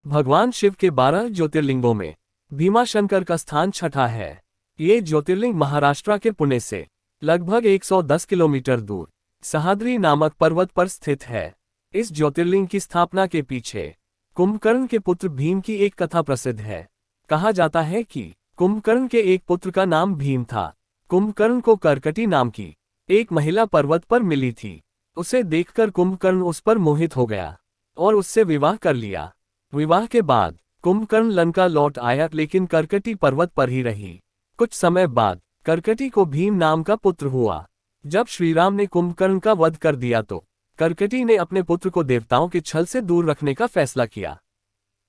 भगवान शिव के 12 ज्योतिर्लिंगों में भीमाशंकर का स्थान छठा है। ये ज्योतिर्लिंग महाराष्ट्र के पुणे से लगभग 110 किलोमीटर दूर सह्याद्री नामक पर्वत पर स्थित है। इस ज्योतिर्लिंग की स्थापना के पीछे कुंभकर्ण के पुत्र भीम की एक कथा प्रसिद्ध है। कहा जाता है कि कुंभकर्ण के एक पुत्र का नाम भीम था। कुंभकर्ण को कर्कटी नाम की एक महिला पर्वत पर मिली थी। उसे देखकर कुंभकर्ण उस पर मोहित हो गया और उससे विवाह कर लिया। विवाह के बाद कुंभकर्ण लंका लौट आया, लेकिन कर्कटी पर्वत पर ही रही। कुछ समय बाद कर्कटी को भीम नाम का पुत्र हुआ। जब श्रीराम ने कुंभकर्ण का वध कर दिया तो कर्कटी ने अपने पुत्र को देवताओं के छल से दूर रखने का फैसला किया।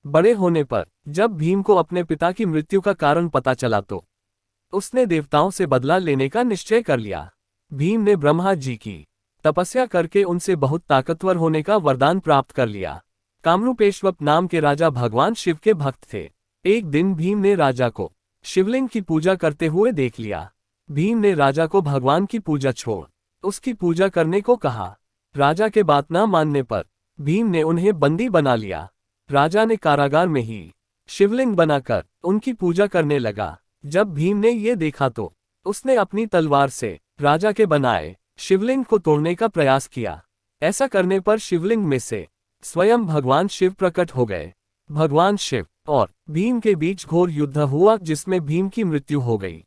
बड़े होने पर जब भीम को अपने पिता की मृत्यु का कारण पता चला तो उसने देवताओं से बदला लेने का निश्चय कर लिया। भीम ने ब्रह्मा जी की तपस्या करके उनसे बहुत ताकतवर होने का वरदान प्राप्त कर लिया। कामरूपेश्वर नाम के राजा भगवान शिव के भक्त थे। एक दिन भीम ने राजा को शिवलिंग की पूजा करते हुए देख लिया। भीम ने राजा को भगवान की पूजा छोड़ उसकी पूजा करने को कहा। राजा के बात न मानने पर भीम ने उन्हें बंदी बना लिया। राजा ने कारागार में ही शिवलिंग बनाकर उनकी पूजा करने लगा। जब भीम ने ये देखा तो उसने अपनी तलवार से राजा के बनाए शिवलिंग को तोड़ने का प्रयास किया। ऐसा करने पर शिवलिंग में से स्वयं भगवान शिव प्रकट हो गए। भगवान शिव और भीम के बीच घोर युद्ध हुआ, जिसमें भीम की मृत्यु हो गई।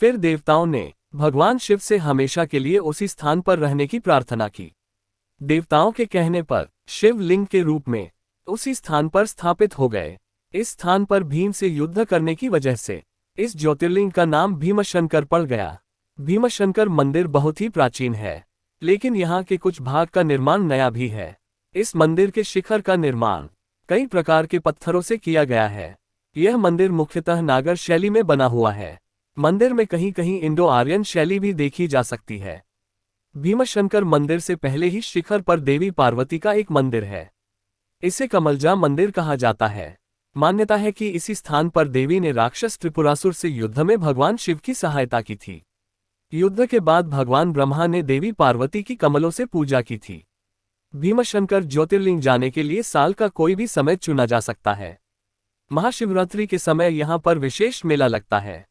फिर देवताओं ने भगवान शिव से हमेशा के लिए उसी स्थान पर रहने की प्रार्थना की। देवताओं के कहने पर शिव लिंग के रूप में उसी स्थान पर स्थापित हो गए। इस स्थान पर भीम से युद्ध करने की वजह से इस ज्योतिर्लिंग का नाम भीमशंकर पड़ गया। भीमशंकर मंदिर बहुत ही प्राचीन है, लेकिन यहाँ के कुछ भाग का निर्माण नया भी है। इस मंदिर के शिखर का निर्माण कई प्रकार के पत्थरों से किया गया है। यह मंदिर मुख्यतः नागर शैली में बना हुआ है। मंदिर में कहीं कहीं इंडो आर्यन शैली भी देखी जा सकती है। भीमशंकर मंदिर से पहले ही शिखर पर देवी पार्वती का एक मंदिर है। इसे कमलजा मंदिर कहा जाता है। मान्यता है कि इसी स्थान पर देवी ने राक्षस त्रिपुरासुर से युद्ध में भगवान शिव की सहायता की थी। युद्ध के बाद भगवान ब्रह्मा ने देवी पार्वती की कमलों से पूजा की थी। भीमशंकर ज्योतिर्लिंग जाने के लिए साल का कोई भी समय चुना जा सकता है। महाशिवरात्रि के समय यहाँ पर विशेष मेला लगता है।